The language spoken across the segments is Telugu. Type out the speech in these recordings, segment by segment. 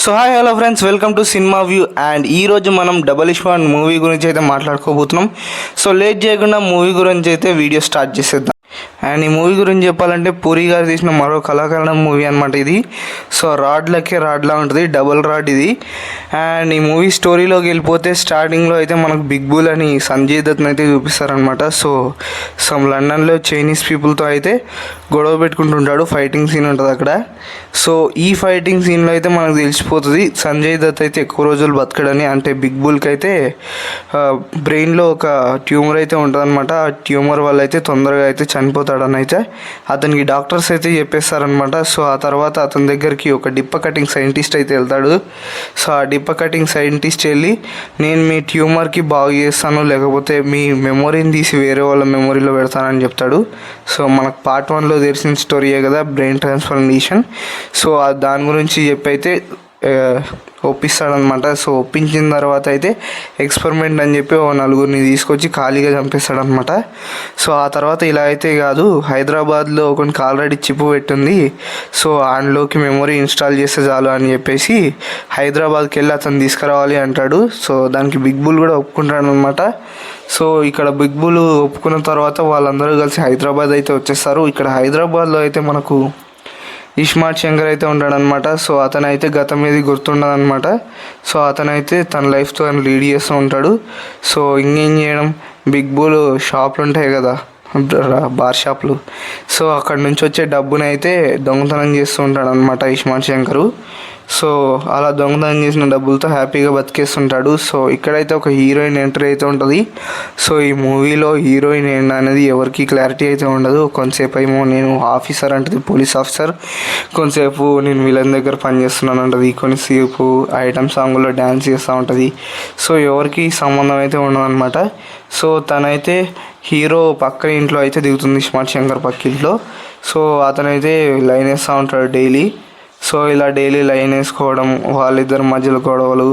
So hi hello friends, welcome to cinema view. And ఈరోజు మనం డబల్ ఇష్మాన్ మూవీ గురించి అయితే మాట్లాడుకోబోతున్నాం. సో లేట్ చేయకుండా మూవీ గురించి అయితే వీడియో స్టార్ట్ చేసేద్దాం. అండ్ ఈ మూవీ గురించి చెప్పాలంటే పూరి గారు తీసిన మరో కళాకరణం మూవీ అనమాట ఇది. సో రాడ్లకే రాడ్లా ఉంటుంది, డబుల్ రాడ్ ఇది. అండ్ ఈ మూవీ స్టోరీలోకి వెళ్ళిపోతే స్టార్టింగ్లో అయితే మనకు బిగ్ బుల్ అని సంజయ్ దత్ని అయితే చూపిస్తారనమాట. సో సమ్ లండన్లో చైనీస్ పీపుల్తో అయితే గొడవ పెట్టుకుంటుంటాడు, ఫైటింగ్ సీన్ ఉంటుంది అక్కడ. సో ఈ ఫైటింగ్ సీన్లో అయితే మనకు తెలిసిపోతుంది సంజయ్ దత్ అయితే ఎక్కువ రోజులు బతకడని. అంటే బిగ్ బుల్కి అయితే బ్రెయిన్లో ఒక ట్యూమర్ అయితే ఉంటుందన్నమాట. ఆ ట్యూమర్ వల్ల అయితే తొందరగా అయితే చనిపోతాడని అయితే అతనికి డాక్టర్స్ అయితే చెప్పేస్తారనమాట. సో ఆ తర్వాత అతని దగ్గరికి ఒక డిప్ప కటింగ్ సైంటిస్ట్ అయితే వెళ్తాడు. సో ఆ డిప్ప కటింగ్ సైంటిస్ట్ వెళ్ళి, నేను మీ ట్యూమర్కి బాగు చేస్తాను, లేకపోతే మీ మెమొరీని తీసి వేరే వాళ్ళ మెమొరీలో పెడతానని చెప్తాడు. సో మనకు పార్ట్ 1లో తెలిసిన స్టోరీయే కదా, బ్రెయిన్ ట్రాన్స్ఫర్మేషన్. సో దాని గురించి చెప్పి అయితే ఒప్పిస్తాడనమాట. సో ఒప్పించిన తర్వాత అయితే ఎక్స్పెరిమెంట్ అని చెప్పి ఓ నలుగురిని తీసుకొచ్చి ఖాళీగా చంపేస్తాడనమాట. సో ఆ తర్వాత ఇలా అయితే కాదు, హైదరాబాద్లో ఒకనికి ఆల్రెడీ చిప్పు పెట్టింది, సో దానిలోకి మెమొరీ ఇన్స్టాల్ చేస్తే చాలు అని చెప్పేసి హైదరాబాద్కి వెళ్ళి అతను తీసుకురావాలి అంటాడు. సో దానికి బిగ్ బుల్ కూడా ఒప్పుకుంటాడు అనమాట. సో ఇక్కడ బిగ్ బుల్ ఒప్పుకున్న తర్వాత వాళ్ళందరూ కలిసి హైదరాబాద్ అయితే వచ్చేస్తారు. ఇక్కడ హైదరాబాద్లో అయితే మనకు ఇస్మార్ట్ శంకర్ అయితే ఉంటాడనమాట. సో అతనైతే గతం ఏది గుర్తుండదనమాట. సో అతనైతే తన లైఫ్తో లీడ్ చేస్తూ ఉంటాడు. సో ఇంకేం చేయడం, బిగ్ బుల్ షాపులు ఉంటాయి కదా, బార్ షాపులు. సో అక్కడ నుంచి వచ్చే డబ్బునైతే దొంగతనం చేస్తూ ఉంటాడు అనమాట ఇస్మార్ట్ శంకరు. సో అలా దొంగతనం చేసిన డబ్బులతో హ్యాపీగా బతికేస్తుంటాడు. సో ఇక్కడైతే ఒక హీరోయిన్ ఎంట్రీ అయితే ఉంటుంది. సో ఈ మూవీలో హీరోయిన్ అనేది ఎవరికి క్లారిటీ అయితే ఉండదు. కొంతసేపు ఏమో నేను ఆఫీసర్ అంటది, పోలీస్ ఆఫీసర్. కొంతసేపు నేను విలన్ దగ్గర పనిచేస్తున్నాను అంటది. కొంతసేపు ఐటమ్ సాంగ్లో డ్యాన్స్ చేస్తూ ఉంటుంది. సో ఎవరికి సంబంధం అయితే ఉండదన్నమాట. సో తనైతే హీరో పక్కన ఇంట్లో అయితే దిగుతుంది, ఇస్మార్ట్ శంకర్ పక్క ఇంట్లో. సో అతనైతే లైన్ వేస్తూ ఉంటాడు డైలీ. సో ఇలా డైలీ లైన్ వేసుకోవడం, వాళ్ళిద్దరి మధ్యలో గొడవలు.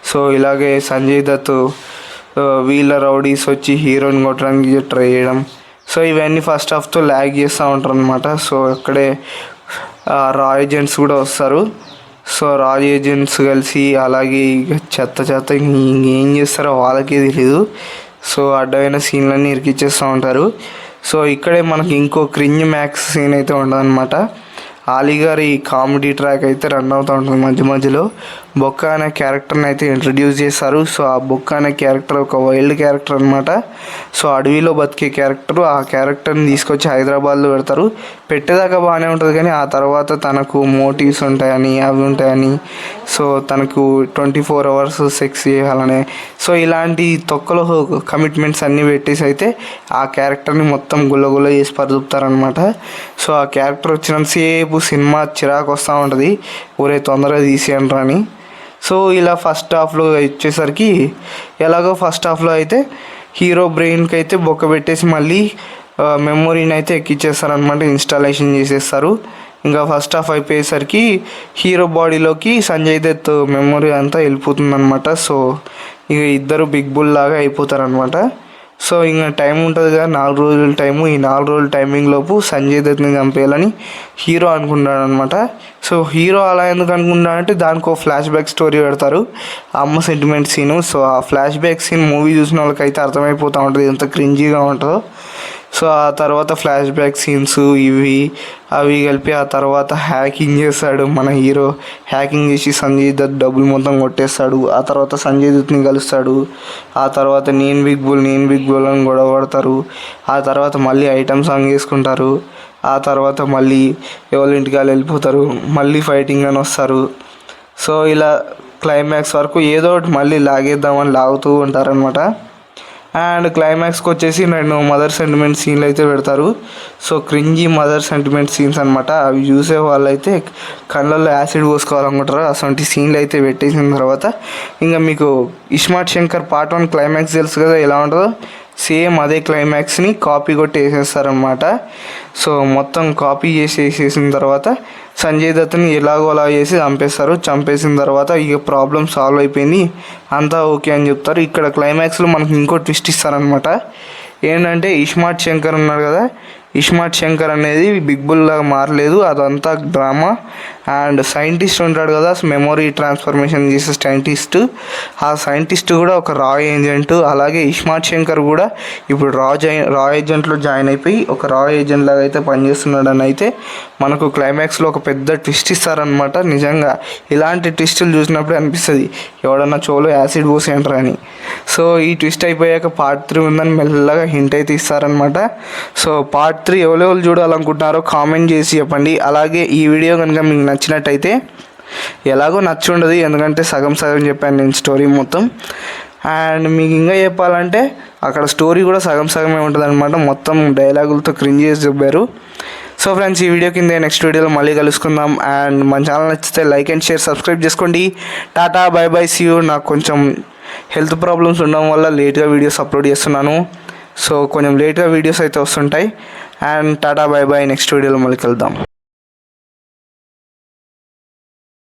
సో ఇలాగే సంజయ్ దత్ వీళ్ళ రౌడీస్ వచ్చి హీరోయిన్ కొట్టడానికి ట్రై చేయడం. సో ఇవన్నీ ఫస్ట్ హాఫ్తో ల్యాగ్ చేస్తూ ఉంటారు అనమాట. సో అక్కడే రా ఏజెంట్స్ కూడా వస్తారు. సో రా ఏజెంట్స్ కలిసి అలాగే చెత్త ఇంకేం చేస్తారో వాళ్ళకే తెలియదు. సో అడ్డమైన సీన్లన్నీ ఇరికిచ్చేస్తూ ఉంటారు. సో ఇక్కడే మనకి ఇంకో క్రింజ్ మ్యాక్స్ సీన్ అయితే ఉండదన్నమాట. ఆలీ గారి కామెడీ ట్రాక్ అయితే రన్ అవుతూ ఉంటుంది మధ్య మధ్యలో. బొక్క అనే క్యారెక్టర్ని అయితే ఇంట్రడ్యూస్ చేస్తారు. సో ఆ బొక్క అనే క్యారెక్టర్ ఒక వైల్డ్ క్యారెక్టర్ అనమాట. సో అడవిలో బతికే క్యారెక్టర్. ఆ క్యారెక్టర్ని తీసుకొచ్చి హైదరాబాద్లో పెడతారు. పెట్టేదాకా బాగానే ఉంటుంది, కానీ ఆ తర్వాత తనకు మోటివ్స్ ఉంటాయని, అవి ఉంటాయని, సో తనకు 24 hours సెక్స్ చేయాలని, సో ఇలాంటి తొక్కలో కమిట్మెంట్స్ అన్నీ పెట్టేసి అయితే ఆ క్యారెక్టర్ని మొత్తం గుల్లగుల్ల చేసి పరుపుతారనమాట. సో ఆ క్యారెక్టర్ వచ్చినంతసేపు సినిమా చిరాకు వస్తూ ఉంటుంది, ఒరే తొందరగా తీసేయండి అని. సో ఇలా ఫస్ట్ హాఫ్లో వచ్చేసరికి ఎలాగో ఫస్ట్ హాఫ్లో అయితే హీరో బ్రెయిన్కి అయితే బొక్క పెట్టేసి మళ్ళీ మెమొరీని అయితే ఎక్కిచ్చేస్తారనమాట, ఇన్స్టాలేషన్ చేసేస్తారు. ఇంకా ఫస్ట్ హాఫ్ అయిపోయేసరికి హీరో బాడీలోకి సంజయ్ దత్ మెమొరీ అంతా వెళ్ళిపోతుందన్నమాట. సో ఇక ఇద్దరు బిగ్ బుల్ లాగా అయిపోతారనమాట. సో ఇంకా టైం ఉంటుంది కదా, 4 రోజుల టైము. ఈ 4 రోజుల టైమింగ్ లోపు సంజయ్ దత్ని చంపేయాలని హీరో అనుకుంటాడు అనమాట. సో హీరో అలా ఎందుకు అనుకుంటాడంటే దానికి ఒక ఫ్లాష్ బ్యాక్ స్టోరీ పెడతారు, అమ్మ సెంటిమెంట్ సీను. సో ఆ ఫ్లాష్ బ్యాక్ సీన్ మూవీ చూసిన వాళ్ళకైతే అర్థమైపోతూ ఉంటుంది ఎంత క్రింజీగా ఉంటుందో. సో ఆ తర్వాత ఫ్లాష్ బ్యాక్ సీన్స్ ఇవి అవి కలిపి ఆ తర్వాత హ్యాకింగ్ చేస్తాడు మన హీరో. హ్యాకింగ్ చేసి సంజయ్ దత్ డబ్బులు మొత్తం కొట్టేస్తాడు. ఆ తర్వాత సంజయ్ దత్ని కలుస్తాడు. ఆ తర్వాత నేను బిగ్ బుల్ అని గొడవ పడతారు. ఆ తర్వాత మళ్ళీ ఐటమ్ సాంగ్ వేసుకుంటారు. ఆ తర్వాత మళ్ళీ ఎవరి ఇంటికి వాళ్ళు వెళ్ళిపోతారు, మళ్ళీ ఫైటింగ్ అని వస్తారు. సో ఇలా క్లైమాక్స్ వరకు ఏదో ఒకటి మళ్ళీ లాగేద్దామని లాగుతూ ఉంటారనమాట. అండ్ క్లైమాక్స్కి వచ్చేసి 2 మదర్ సెంటిమెంట్ సీన్లు అయితే పెడతారు. So cringey mother sentiment scenes అనమాట. అవి చూసే వాళ్ళైతే కళ్ళల్లో యాసిడ్ పోసుకోవాలనుకుంటారు. అటువంటి సీన్లు అయితే పెట్టేసిన తర్వాత ఇంకా మీకు ఇస్మార్ట్ శంకర్ పార్ట్ 1 క్లైమాక్స్ తెలుసు కదా ఎలా ఉంటుందో, సేమ్ అదే క్లైమాక్స్ని కాపీ కొట్టి వేసేస్తారనమాట. సో మొత్తం కాపీ వేసేసిన తర్వాత సంజయ్ దత్ని ఎలాగో అలా చేసి చంపేస్తారు. చంపేసిన తర్వాత ఇక ప్రాబ్లం సాల్వ్ అయిపోయింది, అంతా ఓకే అని చెప్తారు. ఇక్కడ క్లైమాక్స్లో మనకు ఇంకో ట్విస్ట్ ఇస్తారనమాట. ఏంటంటే ఇస్మార్ట్ శంకర్ ఉన్నాడు కదా, ఇస్మార్ట్ శంకర్ అనేది బిగ్ బుల్ లాగా మారలేదు, అదంతా డ్రామా. అండ్ సైంటిస్ట్ ఉంటాడు కదా, మెమొరీ ట్రాన్స్ఫర్మేషన్ చేసే సైంటిస్ట్, ఆ సైంటిస్ట్ కూడా ఒక రా ఏజెంట్. అలాగే ఇస్మార్ట్ శంకర్ కూడా ఇప్పుడు రా ఏజెంట్లో జాయిన్ అయిపోయి ఒక రా ఏజెంట్ లాగా అయితే పనిచేస్తున్నాడని అయితే మనకు క్లైమాక్స్లో ఒక పెద్ద ట్విస్ట్ ఇస్తారనమాట. నిజంగా ఇలాంటి ట్విస్టులు చూసినప్పుడే అనిపిస్తుంది ఎవడన్నా చోలో యాసిడ్ పోసి అంటారు అని. సో ఈ ట్విస్ట్ అయిపోయాక పార్ట్ 3 ఉందని మెల్లగా హింట్ అయితే ఇస్తారనమాట. సో పార్ట్ 3 ఎవరెవరు చూడాలనుకుంటున్నారో కామెంట్ చేసి చెప్పండి. అలాగే ఈ వీడియో కనుక మీకు నచ్చినట్టయితే, ఎలాగో నచ్చి ఉండదు ఎందుకంటే సగం సగం చెప్పాను నేను స్టోరీ మొత్తం. అండ్ మీకు ఇంకా చెప్పాలంటే అక్కడ స్టోరీ కూడా సగం సగమే ఉంటుంది అనమాట, మొత్తం డైలాగులతో క్రింజ్ చేసి చెప్పారు. సో ఫ్రెండ్స్, ఈ వీడియో కింద నెక్స్ట్ వీడియోలో మళ్ళీ కలుసుకుందాం. అండ్ మన ఛానల్ నచ్చితే లైక్ అండ్ షేర్, సబ్స్క్రైబ్ చేసుకోండి. Tata bye bye, see you. నాకు కొంచెం హెల్త్ ప్రాబ్లమ్స్ ఉండడం వల్ల లేట్గా వీడియోస్ అప్లోడ్ చేస్తున్నాను. సో కొంచెం లేట్గా వీడియోస్ అయితే వస్తుంటాయి. And Tata bye by, next వీడియోలో మళ్ళీ కలుద్దాం.